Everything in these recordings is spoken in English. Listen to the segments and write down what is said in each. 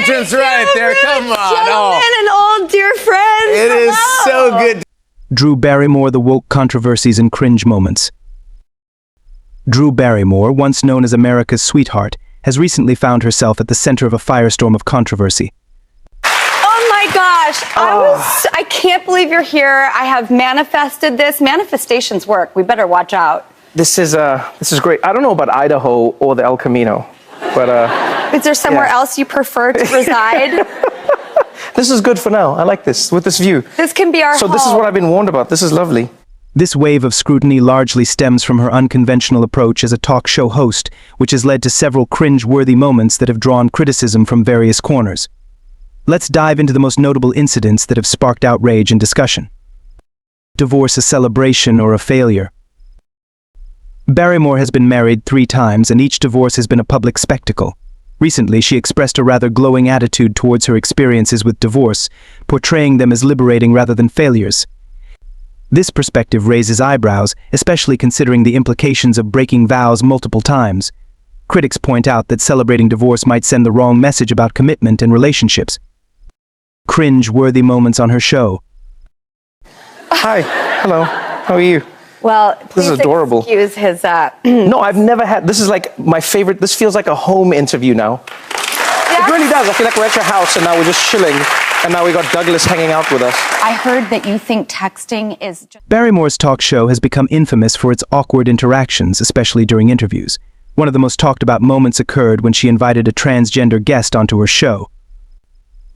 entrance right there. Come on. Gentlemen and old dear friends. It is so good. Drew Barrymore, the woke controversies and cringe moments. Drew Barrymore, once known as America's sweetheart, has recently found herself at the center of a firestorm of controversy. Oh my gosh, I can't believe you're here. I have manifested this. Manifestations work. We better watch out. This is great. I don't know about Idaho or the El Camino, but is there somewhere else you prefer to reside? this is good for now. I like this, with this view. This can be our So home. this is what I've been warned about. This is lovely. This wave of scrutiny largely stems from her unconventional approach as a talk show host, which has led to several cringe-worthy moments that have drawn criticism from various corners. Let's dive into the most notable incidents that have sparked outrage and discussion. Divorce a celebration or a failure? Barrymore has been married 3 times, and each divorce has been a public spectacle. Recently, she expressed a rather glowing attitude towards her experiences with divorce, portraying them as liberating rather than failures. This perspective raises eyebrows, especially considering the implications of breaking vows multiple times. Critics point out that celebrating divorce might send the wrong message about commitment and relationships. Cringe-worthy moments on her show. Hi. Hello. How are you? Well, This is please adorable. excuse his, No, I've never had... This is like my favorite... This feels like a home interview now. It really does. I feel like we're at your house and now we're just chilling. And now we got Douglas hanging out with us. I heard that you think texting is just... Barrymore's talk show has become infamous for its awkward interactions, especially during interviews. One of the most talked about moments occurred when she invited a transgender guest onto her show.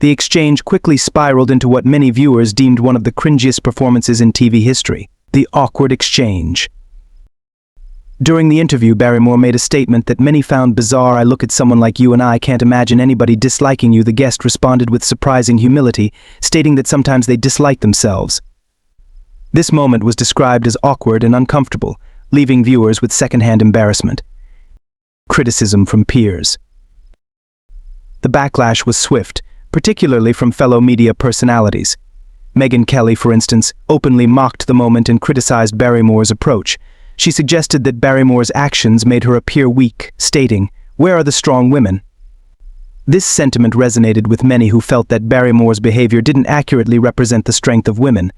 The exchange quickly spiraled into what many viewers deemed one of the cringiest performances in TV history: the awkward exchange. During the interview, Barrymore made a statement that many found bizarre. "I look at someone like you and I can't imagine anybody disliking you." The guest responded with surprising humility, stating that sometimes they dislike themselves. This moment was described as awkward and uncomfortable, leaving viewers with secondhand embarrassment. Criticism from peers. The backlash was swift, particularly from fellow media personalities. Megyn Kelly, for instance, openly mocked the moment and criticized Barrymore's approach. She suggested that Barrymore's actions made her appear weak, stating, "Where are the strong women?" This sentiment resonated with many who felt that Barrymore's behavior didn't accurately represent the strength of women.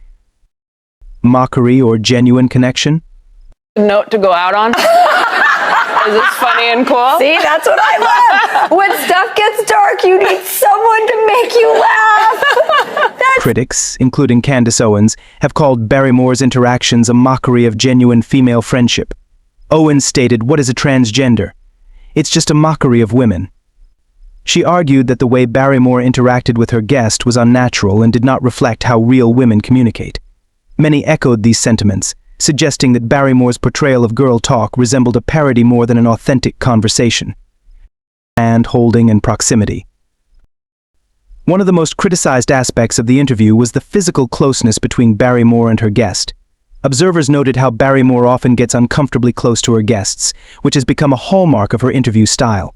Mockery or genuine connection? Note to go out on. Is this funny and cool? See, that's what I love. When stuff gets dark, you need someone to make you laugh. Critics, including Candace Owens, have called Barrymore's interactions a mockery of genuine female friendship. Owens stated, "What is a transgender? It's just a mockery of women." She argued that the way Barrymore interacted with her guest was unnatural and did not reflect how real women communicate. Many echoed these sentiments, suggesting that Barrymore's portrayal of girl talk resembled a parody more than an authentic conversation. Hand holding and proximity. One of the most criticized aspects of the interview was the physical closeness between Barrymore and her guest. Observers noted how Barrymore often gets uncomfortably close to her guests, which has become a hallmark of her interview style.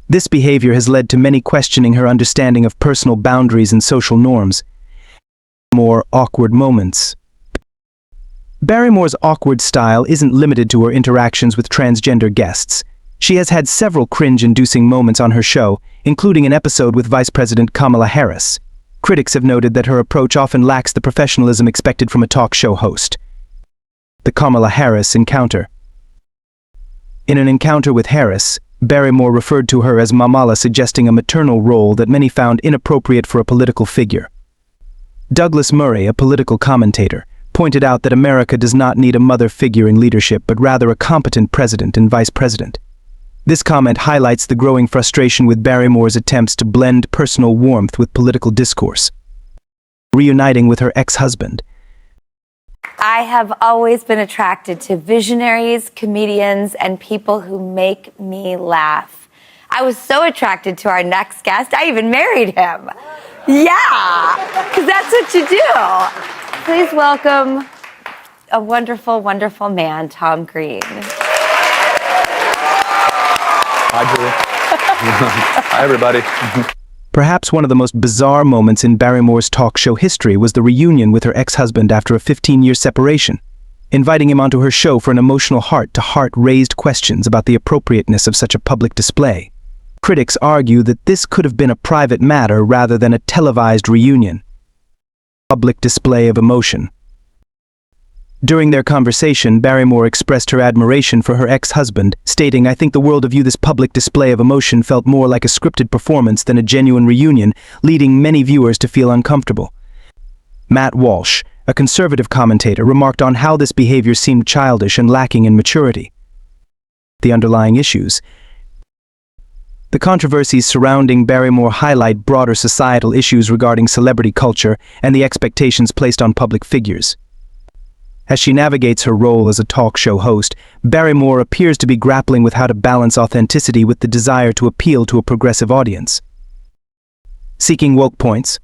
This behavior has led to many questioning her understanding of personal boundaries and social norms. More awkward moments. Barrymore's awkward style isn't limited to her interactions with transgender guests. She has had several cringe-inducing moments on her show, including an episode with Vice President Kamala Harris. Critics have noted that her approach often lacks the professionalism expected from a talk show host. The Kamala Harris encounter. In an encounter with Harris, Barrymore referred to her as Mamala, suggesting a maternal role that many found inappropriate for a political figure. Douglas Murray, a political commentator, pointed out that America does not need a mother figure in leadership, but rather a competent president and vice president. This comment highlights the growing frustration with Barrymore's attempts to blend personal warmth with political discourse. Reuniting with her ex-husband. I have always been attracted to visionaries, comedians, and people who make me laugh. I was so attracted to our next guest, I even married him. Yeah, because that's what you do. Please welcome a wonderful, wonderful man, Tom Green. Hi, Julie. Hi, everybody. Perhaps one of the most bizarre moments in Barrymore's talk show history was the reunion with her ex-husband after a 15-year separation. Inviting him onto her show for an emotional heart-to-heart raised questions about the appropriateness of such a public display. critics argue that this could have been a private matter rather than a televised reunion. Public display of emotion. During their conversation, Barrymore expressed her admiration for her ex-husband, stating, "I think the world of you this public display of emotion felt more like a scripted performance than a genuine reunion, leading many viewers to feel uncomfortable." Matt Walsh, a conservative commentator, remarked on how this behavior seemed childish and lacking in maturity. The underlying issues. The controversies surrounding Barrymore highlight broader societal issues regarding celebrity culture and the expectations placed on public figures. As she navigates her role as a talk show host, Barrymore appears to be grappling with how to balance authenticity with the desire to appeal to a progressive audience. Seeking woke points.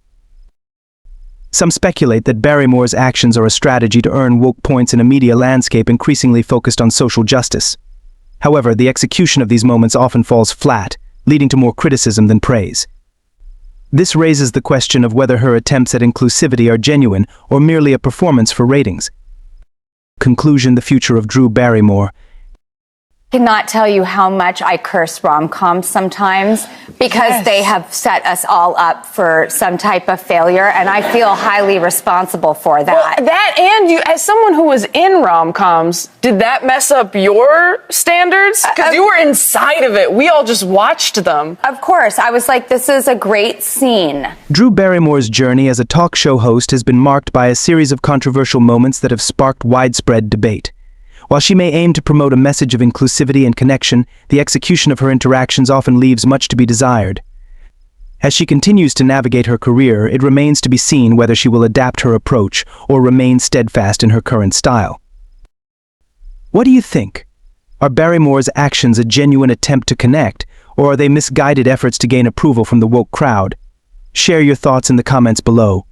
Some speculate that Barrymore's actions are a strategy to earn woke points in a media landscape increasingly focused on social justice. However, the execution of these moments often falls flat, leading to more criticism than praise. This raises the question of whether her attempts at inclusivity are genuine or merely a performance for ratings. Conclusion: the future of Drew Barrymore. Cannot tell you how much I curse rom-coms sometimes because they have set us all up for some type of failure, and I feel highly responsible for that. Well, that and you, as someone who was in rom-coms, did that mess up your standards? Because you were inside of it. We all just watched them. Of course, I was like, this is a great scene. Drew Barrymore's journey as a talk show host has been marked by a series of controversial moments that have sparked widespread debate. While she may aim to promote a message of inclusivity and connection, the execution of her interactions often leaves much to be desired. As she continues to navigate her career, it remains to be seen whether she will adapt her approach or remain steadfast in her current style. What do you think? Are Barrymore's actions a genuine attempt to connect, or are they misguided efforts to gain approval from the woke crowd? Share your thoughts in the comments below.